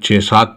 6-7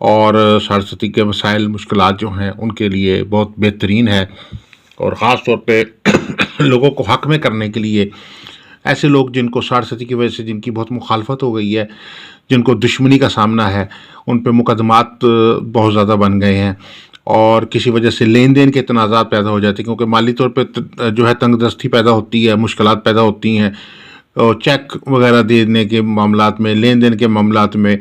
اور ساڑھ ستی کے مسائل مشکلات جو ہیں ان کے لیے بہت بہترین ہے، اور خاص طور پہ لوگوں کو حق میں کرنے کے لیے ایسے لوگ جن کو ساڑھ ستی کی وجہ سے جن کی بہت مخالفت ہو گئی ہے، جن کو دشمنی کا سامنا ہے، ان پہ مقدمات بہت زیادہ بن گئے ہیں، اور کسی وجہ سے لین دین کے تنازعات پیدا ہو جاتے ہیں، کیونکہ مالی طور پہ جو ہے تنگ دستی پیدا ہوتی ہے، مشکلات پیدا ہوتی ہیں، اور چیک وغیرہ دینے کے معاملات میں، لین دین کے معاملات میں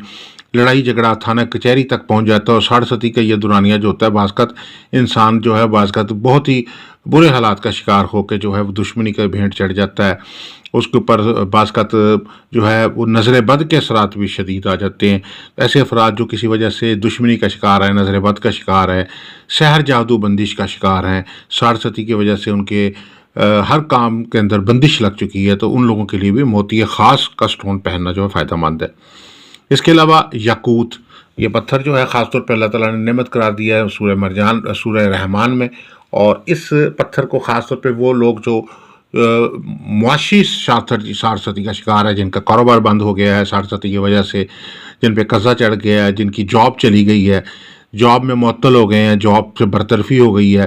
لڑائی جھگڑا تھانہ کچہری تک پہنچ جاتا ہے، اور ساڑھ ستی کا یہ دورانیہ جو ہوتا ہے بعض اوقات انسان جو ہے بعض اوقات بہت ہی برے حالات کا شکار ہو کے جو ہے وہ دشمنی کا بھینٹ چڑھ جاتا ہے، اس کے اوپر بعض اوقات جو ہے وہ نظر بد کے اثرات بھی شدید آ جاتے ہیں۔ ایسے افراد جو کسی وجہ سے دشمنی کا شکار ہے، نظر بد کا شکار ہے، سحر جادو بندش کا شکار ہیں، ساڑھ ستی کی وجہ سے ان کے ہر کام کے اندر بندش لگ چکی ہے، تو ان لوگوں کے لیے بھی موتی خاص کا سٹون پہننا جو ہے فائدہ مند ہے۔ اس کے علاوہ یاقوت، یہ پتھر جو ہے خاص طور پہ اللہ تعالیٰ نے نعمت قرار دیا ہے سورہ مرجان، سورہ رحمان میں، اور اس پتھر کو خاص طور پہ وہ لوگ جو معاشی ساڑھ ستی کا شکار ہے، جن کا کاروبار بند ہو گیا ہے ساڑھ ستی کی وجہ سے، جن پہ قرضہ چڑھ گیا ہے، جن کی جاب چلی گئی ہے، جاب میں معطل ہو گئے ہیں، جاب سے برطرفی ہو گئی ہے،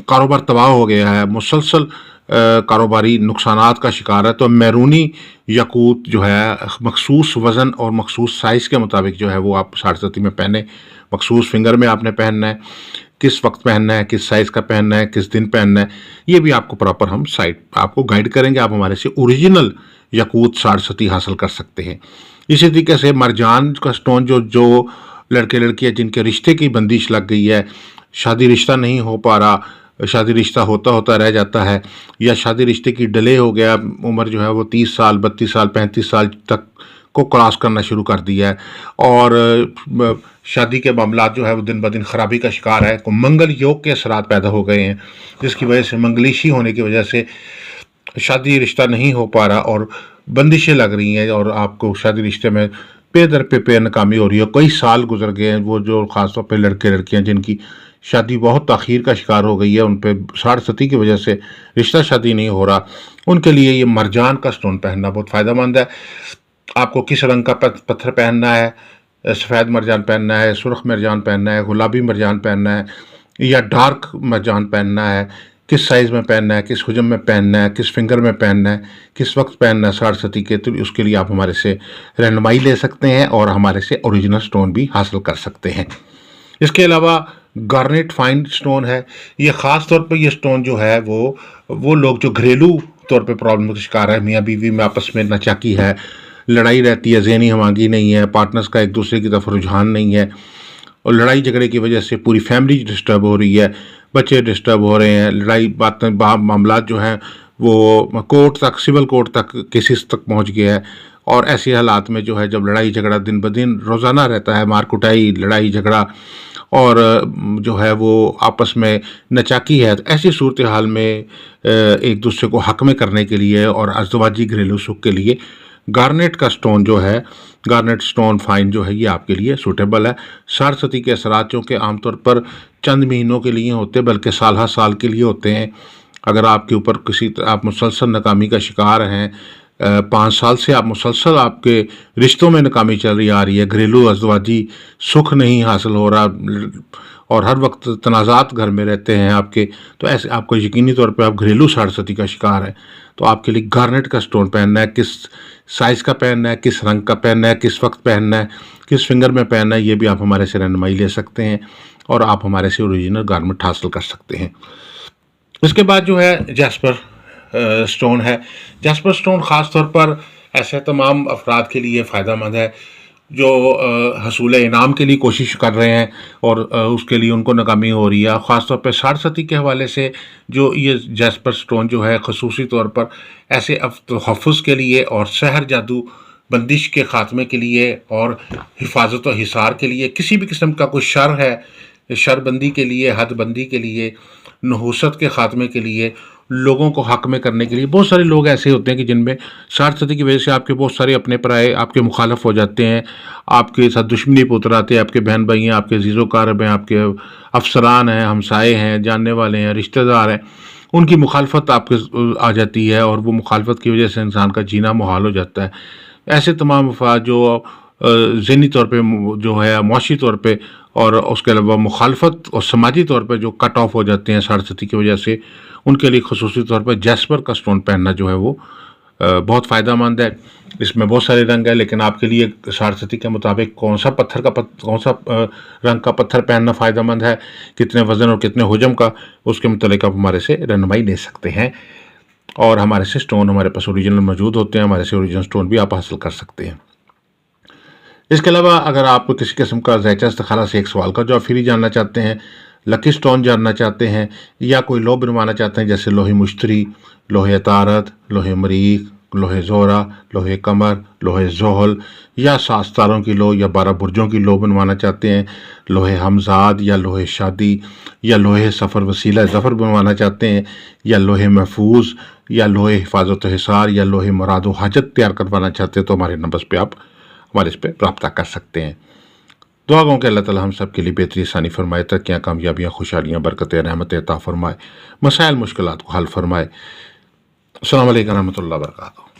کاروبار تباہ ہو گیا ہے، مسلسل کاروباری نقصانات کا شکار ہے، تو میرونی یاقوت جو ہے مخصوص وزن اور مخصوص سائز کے مطابق جو ہے وہ آپ ساڑھ ستی میں پہنے، مخصوص فنگر میں آپ نے پہننا ہے، کس وقت پہننا ہے، کس سائز کا پہننا ہے، کس دن پہننا ہے، یہ بھی آپ کو پراپر ہم سائٹ آپ کو گائیڈ کریں گے، آپ ہمارے سے اوریجنل یاقوت ساڑھ ستی حاصل کر سکتے ہیں۔ اسی طریقے سے مرجان کا سٹون جو لڑکے لڑکیاں جن کے رشتے کی بندش لگ گئی ہے، شادی رشتہ نہیں ہو پا رہا، شادی رشتہ ہوتا رہ جاتا ہے، یا شادی رشتے کی ڈیلے ہو گیا، عمر جو ہے وہ 30 سال 32 سال 35 سال تک کو کراس کرنا شروع کر دیا ہے، اور شادی کے معاملات جو ہے وہ دن بدن خرابی کا شکار ہے، منگل یوگ کے اثرات پیدا ہو گئے ہیں، جس کی وجہ سے منگلیشی ہونے کی وجہ سے شادی رشتہ نہیں ہو پا رہا، اور بندشیں لگ رہی ہیں، اور آپ کو شادی رشتے میں پے در پہ ناکامی ہو رہی ہے، کئی سال گزر گئے ہیں، وہ جو خاص طور پہ لڑکے لڑکیاں جن کی شادی بہت تاخیر کا شکار ہو گئی ہے، ان پہ ساڑھ ستی کی وجہ سے رشتہ شادی نہیں ہو رہا، ان کے لیے یہ مرجان کا سٹون پہننا بہت فائدہ مند ہے۔ آپ کو کس رنگ کا پتھر پہننا ہے، سفید مرجان پہننا ہے، سرخ مرجان پہننا ہے، گلابی مرجان پہننا ہے، یا ڈارک مرجان پہننا ہے، کس سائز میں پہننا ہے، کس حجم میں پہننا ہے، کس فنگر میں پہننا ہے، کس وقت پہننا ہے ساڑھ ستی کے، تو اس کے لیے آپ ہمارے سے رہنمائی لے سکتے ہیں، اور ہمارے سے اوریجنل سٹون بھی حاصل کر سکتے ہیں۔ اس کے علاوہ گارنیٹ فائن سٹون ہے، یہ خاص طور پہ یہ سٹون جو ہے وہ لوگ جو گھریلو طور پہ پرابلم کا شکار ہے، میاں بیوی میں آپس میں ناچاکی ہے، لڑائی رہتی ہے، ذہنی ہمانگی نہیں ہے، پارٹنرز کا ایک دوسرے کی طرف رجحان نہیں ہے، اور لڑائی جھگڑے کی وجہ سے پوری فیملی ڈسٹرب ہو رہی ہے، بچے ڈسٹرب ہو رہے ہیں، لڑائی معاملات جو ہیں وہ کورٹ تک، سول کورٹ تک، کیسز تک پہنچ گیا ہے، اور ایسے حالات میں جو ہے جب لڑائی جھگڑا دن بدن روزانہ رہتا ہے، مار کٹائی، لڑائی جھگڑا، اور جو ہے وہ آپس میں نچاکی ہے، تو ایسی صورتحال میں ایک دوسرے کو حق میں کرنے کے لیے اور ازدواجی گھریلو سکھ کے لیے گارنیٹ کا سٹون جو ہے، گارنیٹ سٹون فائن جو ہے، یہ آپ کے لیے سوٹیبل ہے۔ ساڑھ ستی کے اثرات چونکہ عام طور پر چند مہینوں کے لیے ہوتے بلکہ سال ہر سال کے لیے ہوتے ہیں، اگر آپ کے اوپر آپ مسلسل ناکامی کا شکار ہیں، 5 سال سے آپ مسلسل آپ کے رشتوں میں ناکامی چل رہی آ رہی ہے، گھریلو ازدواجی سکھ نہیں حاصل ہو رہا، اور ہر وقت تنازعات گھر میں رہتے ہیں آپ کے، تو ایسے آپ کو یقینی طور پہ آپ گھریلو ساڑھ ستی کا شکار ہیں، تو آپ کے لیے گارنیٹ کا سٹون پہننا ہے، کس سائز کا پہننا ہے، کس رنگ کا پہننا ہے، کس وقت پہننا ہے، کس فنگر میں پہننا ہے، یہ بھی آپ ہمارے سے رہنمائی لے سکتے ہیں، اور آپ ہمارے سے اوریجنل گارمنٹ حاصل کر سکتے ہیں۔ اس کے بعد جو ہے جیسپر سٹون ہے۔ جیسپر سٹون خاص طور پر ایسے تمام افراد کے لیے فائدہ مند ہے جو حصول انعام کے لیے کوشش کر رہے ہیں، اور اس کے لیے ان کو ناکامی ہو رہی ہے، خاص طور پہ ساڑھ ستی کے حوالے سے جو یہ جیسپر سٹون جو ہے خصوصی طور پر ایسے تحفظ کے لیے اور سحر جادو بندش کے خاتمے کے لیے اور حفاظت و حصار کے لیے، کسی بھی قسم کا کوئی شر ہے، شر بندی کے لیے، حد بندی کے لیے، نحوست کے خاتمے کے لیے، لوگوں کو حق میں کرنے کے لیے، بہت سارے لوگ ایسے ہوتے ہیں کہ جن میں ساڑھ ستی کی وجہ سے آپ کے بہت سارے اپنے پرائے آپ کے مخالف ہو جاتے ہیں، آپ کے ساتھ دشمنی پوتر آتے ہیں، آپ کے بہن بھائی ہیں، آپ کے عزیز و اقارب ہیں، آپ کے افسران ہیں، ہمسائے ہیں، جاننے والے ہیں، رشتہ دار ہیں، ان کی مخالفت آپ کے آ جاتی ہے، اور وہ مخالفت کی وجہ سے انسان کا جینا محال ہو جاتا ہے۔ ایسے تمام افراد جو ذہنی طور پہ جو ہے معاشی طور پہ اور اس کے علاوہ مخالفت اور سماجی طور پہ جو کٹ آف ہو جاتے ہیں ساڑھے ستی کی وجہ سے، ان کے لیے خصوصی طور پہ جیسپر کا سٹون پہننا جو ہے وہ بہت فائدہ مند ہے۔ اس میں بہت سارے رنگ ہیں، لیکن آپ کے لیے ساڑھے ستی کے مطابق کون سا رنگ کا پتھر پہننا فائدہ مند ہے، کتنے وزن اور کتنے حجم کا، اس کے متعلق آپ ہمارے سے رہنمائی لے سکتے ہیں۔ اور ہمارے سے سٹون ہمارے پاس اوریجنل موجود ہوتے ہیں، ہمارے سے اوریجنل سٹون بھی آپ حاصل کر سکتے ہیں۔ اس کے علاوہ اگر آپ کسی قسم کا ذائچہ استخارہ سے ایک سوال کا جواب فری جاننا چاہتے ہیں، لکی سٹون جاننا چاہتے ہیں، یا کوئی لوہ بنوانا چاہتے ہیں جیسے لوہے مشتری، لوہے عطارد، لوہے مریخ، لوہے زہرہ، لوہے قمر، لوہے زحل، یا 7 ستاروں کی لوہ یا 12 برجوں کی لوہ بنوانا چاہتے ہیں، لوہے ہمزاد یا لوہے شادی یا لوہے سفر وسیلہ ظفر بنوانا چاہتے ہیں، یا لوہے محفوظ یا لوہے حفاظت و حصار یا لوہے مراد و حاجت تیار کروانا چاہتے ہیں، تو ہمارے نمبر پہ آپ ہمارے اس پہ رابطہ کر سکتے ہیں۔ دعا گوں کہ اللہ تعالی ہم سب کے لیے بہتری آسانی فرمائے، ترقیاں، کامیابیاں، خوشحالیاں، برکتیں، رحمتیں عطا فرمائے، مسائل مشکلات کو حل فرمائے۔ السلام علیکم ورحمۃ اللہ وبرکاتہ۔